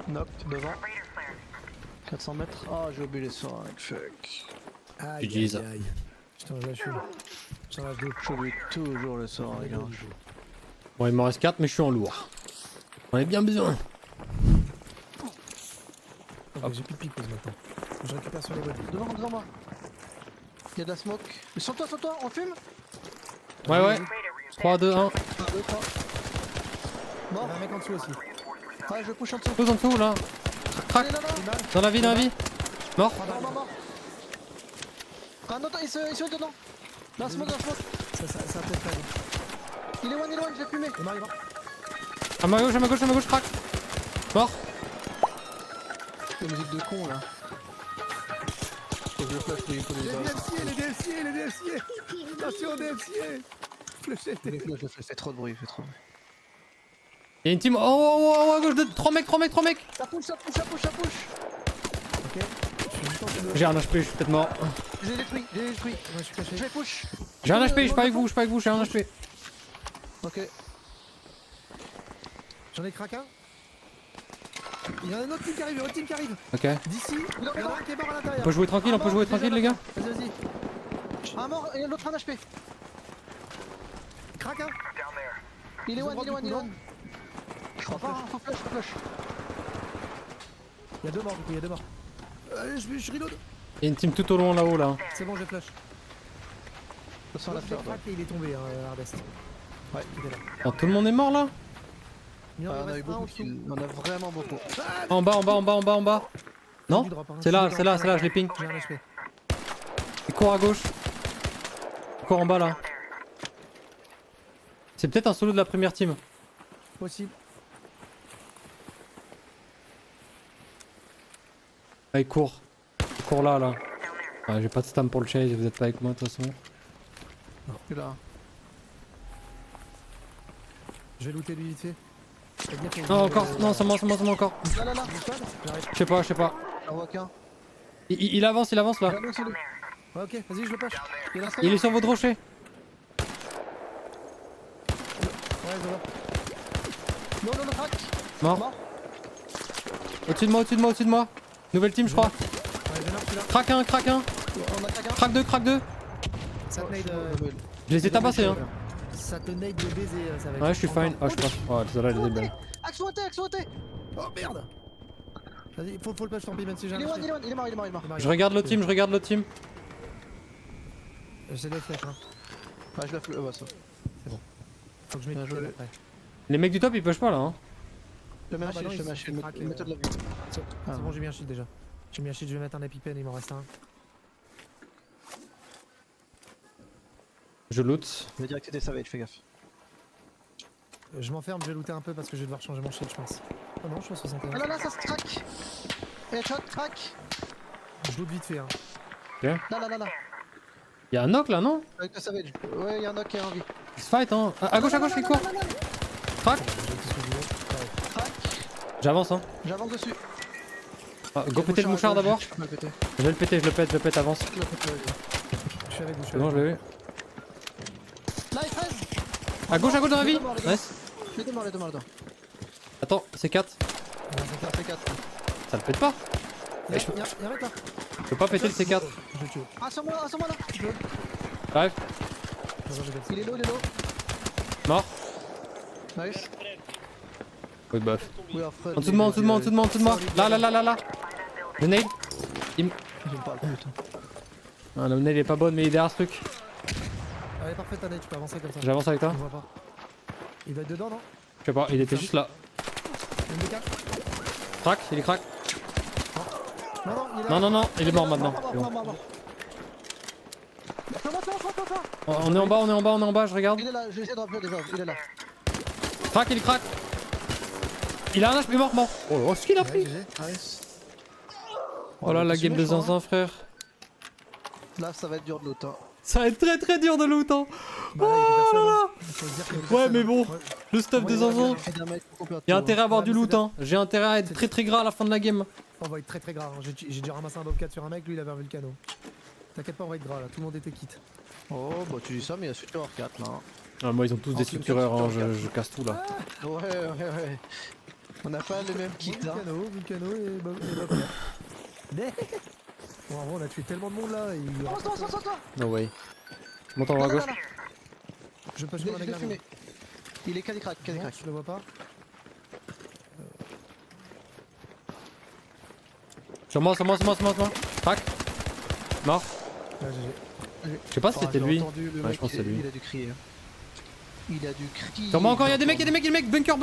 Knock, devant. 400 mètres. Ah, j'ai oublié les sorts, fuck. Aïe GG's. aïe aïe. Je t'en lâche une. Je t'en lâche deux. J'oublie toujours les sorts, les gars. Bon, il m'en reste 4, mais je suis en lourd. J'en ai bien besoin. Ok, j'ai plus de picose maintenant. Je récupère sur les bodies. Devant moi. Il y a de la smoke. Mais sur toi, on fume. Ouais, ouais. 3, 2, 1. 1, 2, 3. Il y Mort. a un mec en dessous aussi. Ouais, je push en dessous. Tous en dessous là. Crac. Allez, là. Dans la vie, dans la vie. Mort. Mort. Un autre, il se met dedans. Là, smoke. Ça a peut-être pas. Il est one, je vais fumer. Il m'arrive. À ma gauche, crac. Mort. La musique de con là. Faut que je flash les Les DFC. Attention DFC. Fléchette. Je fais trop de bruit, Il y a une team. Oh, à gauche de 3 mecs. Ça push. Ok. Je suis juste en train de... J'ai un HP, je suis peut-être mort. J'ai détruit. Moi je suis caché. Je vais push. J'ai un HP, je suis pas avec vous, j'ai un HP. Ok. J'en ai craqué un. Il y en a un autre team qui arrive, Ok. D'ici, il y en a un qui est mort à l'intérieur. On peut jouer tranquille, les gars. Vas-y. Un mort et l'autre un HP. Craque un. Il est Ils ont one. vendu coup, non Je crois pas, faut flash. Il y a deux morts du coup, il y a deux morts. Allez, je reload. Il y a une team tout au long là-haut là. C'est bon, j'ai flash. Ça sent la L'autre, fleur. j'ai craqué, il est tombé, Hardest. Ouais. Il est là. Oh, tout le monde est mort là. Il en On a eu reste un beaucoup en de kills. On a vraiment beaucoup. En bas. Non. Du drop, hein. C'est là, je les ping. J'ai un HP. Il court à gauche. Il court en bas là. C'est peut-être un solo de la première team. Possible. Ah, il court. Il court là. Ouais, j'ai pas de stam pour le chase, vous êtes pas avec moi de toute façon. Tu là. Je vais looter lui vite fait. Fais gaffe, il y a Non, une- encore, non, c'est moi encore. Là. J'arrive. Je sais pas. J'en vois qu'un. Il avance là. Ouais, c'est lui. Ouais, ok, vas-y, je le push. Il est là, Il est sur votre rocher. Ouais, je vois. Non, crack. Mort. Au-dessus de moi. Nouvelle team, je crois. Ouais, je marche celui-là. Crac un. On a crack un. Crac 2. Ça te nade. Je les ai tabassés hein. Ça te nade de baiser, ça va être. Ouais, je suis fine. Oh, je passe. Oh, celle-là, elle est belle. Axe sauté. Oh merde. Vas-y, faut le push, tant pis, même si j'ai un Il est HP. one, il est mort. Je regarde l'autre team. J'ai des flèches, hein. Ouais, je la fle. Ouais, ça. Faut que je mette Bien joué. après. Les mecs du top ils pushent pas là hein. Je mets un Ah, bah shield, non, je mets un il shield. se craque, Mets-toi de la vie. C'est Ah. bon, j'ai mis un shield déjà. J'ai mis un shield, je vais mettre un épipène, il m'en reste un. Je loot. Je vais direct des savages, fais gaffe. Je m'enferme, je vais looter un peu parce que je vais devoir changer mon shield, je pense. Oh non, je suis à 61. Ah là, ça se crack. Headshot, crack. Je loot vite fait, hein. Là. Y'a un knock là non? Avec le savage. Ouais, il y a un knock qui est en vie. Il se fight hein. À gauche, il court. Crac. Crack. J'avance hein. J'avance dessus. Ah, go péter le mouchard d'abord. Je peux le péter. Je le pète, avance. Je le pète, ouais. Je suis avec vous, je suis C'est bon, avec je l'ai eu. Là, il 13. À gauche dans la vie. Nice. Les deux morts là-dedans. Attends, c'est 4. vous. Ça fait 4. Ça le pète pas. Y'a un mec là. Je peux pas péter le C4. Je le tue. Ah, sur moi là. J'arrive. Il est low. Mort. Nice. Oui, bof. Oui, Alfred. En dessous de moi. Là. Le nade. J'aime pas le putain. Ah, le nade est pas bonne, mais il est derrière ce truc. Allez, parfait, Tanaï, tu peux avancer comme ça. J'avance avec On toi. voit pas. Il doit être dedans, non? Je sais pas, il était juste là. Une DK. Crac, il est crack. Non, il est là. Non, il est mort maintenant. C'est bon. Mort. On est en bas, je regarde. Il est là, j'essaie de remplir des ordres. Il est là. Crac, il est crack. Il a un HP mort. Oh, ce qu'il a Ouais, pris. GG. Nice. Oh là, la game de zinzin, frère. Là, ça va être dur de loot. Hein. Ça va être très dur de loot, hein. Bah là, il y a personne, hein. Faut se dire qu'il y a Ouais, personne, mais hein. bon, Ouais. le stuff de zinzin. Il y a intérêt à avoir Ouais, du mais loot, c'est hein. J'ai intérêt à être très gras à la fin de la game. On va être très gras. Hein. J'ai dû ramasser un Bobcat sur un mec, lui il avait un Vulcano. T'inquiète pas, on va être gras là. Tout le monde était quitte. Oh, bah tu dis ça, mais il y a Suture 4 là. Ah, moi, ils ont tous des En plus, structureurs, hein. c'est je casse tout là. Ouais. On n'a pas le même kit hein. Vulcano et Bob. Bon, en vrai, on a tué tellement de monde là. No way. Monte en haut à gauche. Je peux Je jouer un l'ai mec fumé. Il est crack, Non, je le vois pas. Sur moi. Crac. Mort. Ouais, GG. Je sais pas si c'était lui. Ouais, Ouais, je pense que c'est lui. Il a dû crier. Il a dû crier. Sur moi encore, y'a des mecs. Bunker.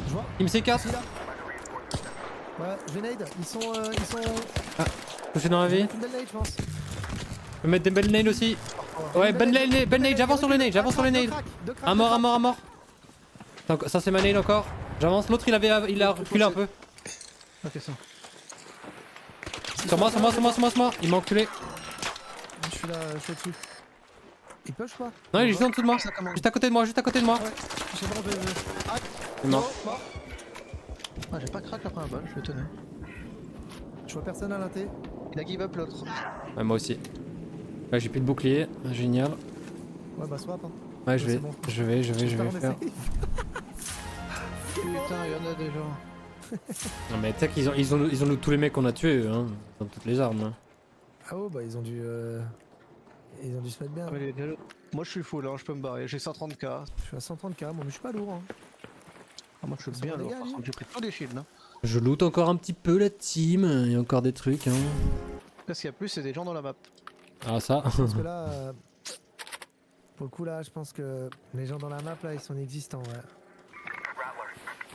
Je vois. Il me C4. Ici là. Ouais, Grenade. Ils sont. Touché dans la vie. Une belle nade, je pense. Je peux mettre des belles nades aussi. Ouais, belle nade, j'avance sur le nade. Deux cracks, Un mort. Attends, ça c'est ma nade encore. J'avance, l'autre il a reculé un peu. Ok, ça. Sur moi. Il m'a enculé. Je suis là, je suis dessus. Il push pas? Non, il est juste en dessous de moi. Ça commence. Juste à côté de moi. Ouais, je sais pas, Il est mort. Ah, j'ai pas crack après un bol, je suis étonné. Je vois personne à l'inté. Il a give up l'autre. Ouais, moi aussi. Ouais, j'ai plus de bouclier. Génial. Ouais, bah swap. Hein. Ouais, c'est bon. je vais faire. Putain, il y en a des gens. Non, mais tu sais qu'ils ont tous les mecs qu'on a tués, hein. Ils ont toutes les armes. Hein. Ah oh, bah ils ont dû se mettre bien. Ah, mais les deux- Moi je suis full, hein, je peux me barrer. J'ai 130k. Je suis à 130k, moi, mais je suis pas lourd. Hein. Ah, moi je suis Ça bien va, les lourd. gars, Par lui. contre, j'ai pris tous les shields. Hein. Je loot encore un petit peu la team. Il y a encore des trucs, hein. Là, ce qu'il y a plus, c'est des gens dans la map. Ah, ça. Parce que là, pour le coup, là, je pense que les gens dans la map, là, ils sont inexistants, ouais.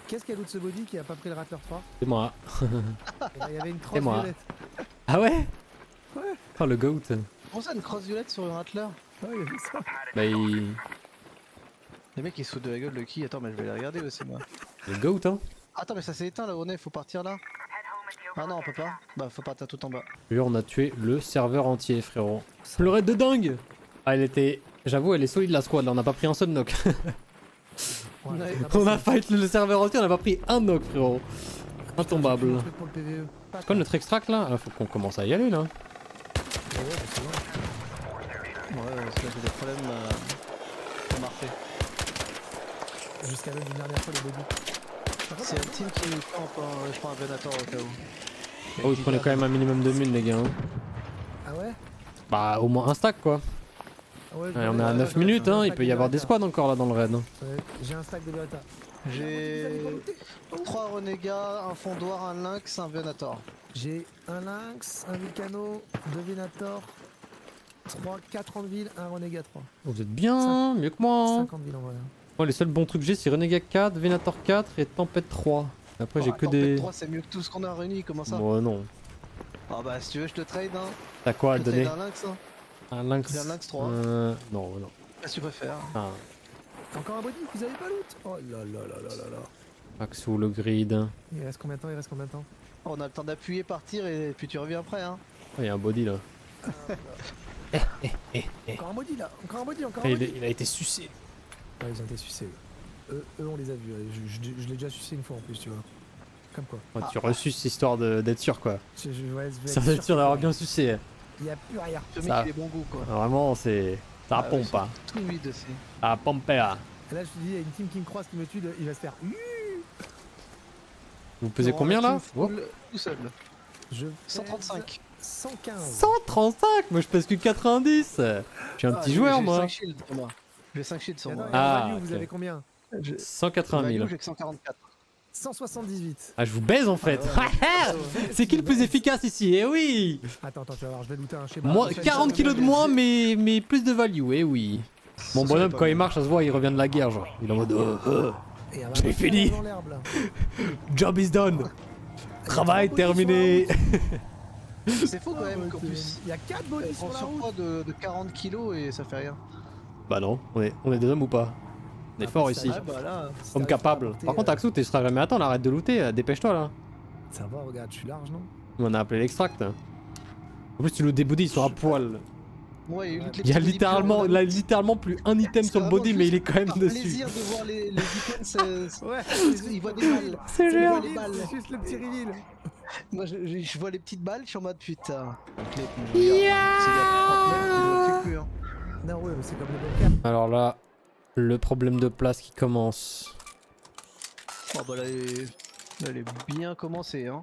Qu'est-ce qu'il y a d'autre ce body qui a pas pris le Rattler 3? C'est moi. Eh ben, il y avait une crosse moi. violette. Ah ouais? Ouais. Oh, le goat. Comment ça, une crosse violette sur un Rattler? Ouais, il y avait ça. Bah, Les mecs ils se foutent de la gueule de qui? Attends, mais je vais les regarder aussi moi. le goat, hein. Attends, mais ça s'est éteint là, René, faut partir là. Ah non, on peut pas. Bah, faut partir tout en bas. Lui, on a tué le serveur entier, frérot. Le raid de dingue. Ah, elle était... J'avoue, elle est solide la squad, là. On n'a pas pris un seul knock. Ouais, Ouais. c'est On a fight le serveur entier, on a pas pris un knock, frérot. Intombable. un truc pour le PVE. Pas C'est quoi notre extract là? Ah, faut qu'on commence à y aller là. Ouais, bah, c'est bon. Ouais, parce que j'ai des problèmes pour marcher. Jusqu'à même une dernière fois, le body. C'est un team qui nous prend encore. Je prends un Venator au cas où. Oh, vous prenez quand même un minimum de mine, les gars. Hein. Ah ouais? Bah, au moins un stack quoi. Ah ouais, Ouais, on est à 9 minutes, hein. Il peut y avoir des squads encore là dans le raid. Ouais, j'ai un stack de Beretta. J'ai 3 renégats, un fondoir, un lynx, un Venator. J'ai un Lynx, un Vulcano, 2 Venator, 4 Anvil, un Renégat 3. Vous êtes bien, mieux que moi. Hein. 50 000 en vrai. Moi, les seuls bons trucs que j'ai, c'est Renegade 4, Venator 4 et Tempête 3. Après, j'ai que Tempête des. 3, c'est mieux que tout ce qu'on a réuni, comment ça? Bon, non. Ah bah, si tu veux, je te trade, hein. T'as quoi à Je te te donner? trade un lynx, hein. Un lynx. J'ai un lynx 3. Non, non. Qu'est-ce que tu préfères? Ah, Encore un body, vous avez pas loot? Oh là là là là là là. Axo, le grid. Il reste combien de temps? Il reste combien de temps? On a le temps d'appuyer, partir et puis tu reviens après, hein. Oh, il y a un body là. Encore un body là, encore un body, encore Eh, un body. il a été sucé. Ouais, ils ont été sucés. Eux, on les a vus. Je l'ai déjà sucé une fois en plus, tu vois. Comme quoi. Oh, tu resuces histoire d'être sûr quoi. Ouais, je vais Ça être va être sûr d'avoir que- bien sucé. Il y a plus rien. Ce mec, Ça- il est bon goût, quoi. Vraiment, c'est. Ça Ah, pompe ils pas. sont Tout vide aussi. Ça pompe pas. Et là, je te dis, il y a une team qui me croise, qui me tue, il va se faire. Vous pesez Non, combien la là team full, tout seul. Je 135. 115. 135. Moi je pèse que 90. Je suis un petit joueur moi. J'ai 5 shields sur moi. J'ai 5 shields sur moi. Ah, Vous ok. avez combien? 180 000. Value, j'ai que 144. 178. Ah, je vous baise en fait. C'est qui le plus efficace ici? Eh oui. Attends, tu vas voir, je vais looter un schéma. Moi, Comme ça, 40 je- kilos de moins, mais plus de value. Eh oui. Mon bonhomme, quand il marche, ça se voit, il revient de la guerre, genre. Il est en mode. Et un J'ai marteau fini. dans l'herbe, là. Job is done. Travail terminé. C'est faux quand même qu'en plus. Il y a 4 bodies On sur la route. surpoids de 40 kilos et ça fait rien. Bah non, on est des hommes ou pas? On est Ah, fort bah, ici. ça Ah bah là. Si Homme t'arrives pas à capable. porter, Par contre, Axo, tu seras jamais à temps, là, arrête de looter, dépêche-toi là. Ça va, regarde, je suis large, non? On a appelé l'extract. En plus, tu lootes des bodies, ils sont à poil. Ouais, Il Il y a littéralement plus un item sur le body, mais il est quand même par dessus. plaisir de voir les items, Ouais, il voit des balles. C'est Il génial. voit les balles. C'est juste le petit reveal. Moi je vois les petites balles, je suis en mode putain. Donc, je regarde, c'est il y a 30 mètres, je le fais plus, hein. Non, ouais, mais c'est comme le bon cap. Alors là, le problème de place qui commence. Oh bah là, elle est bien commencée hein.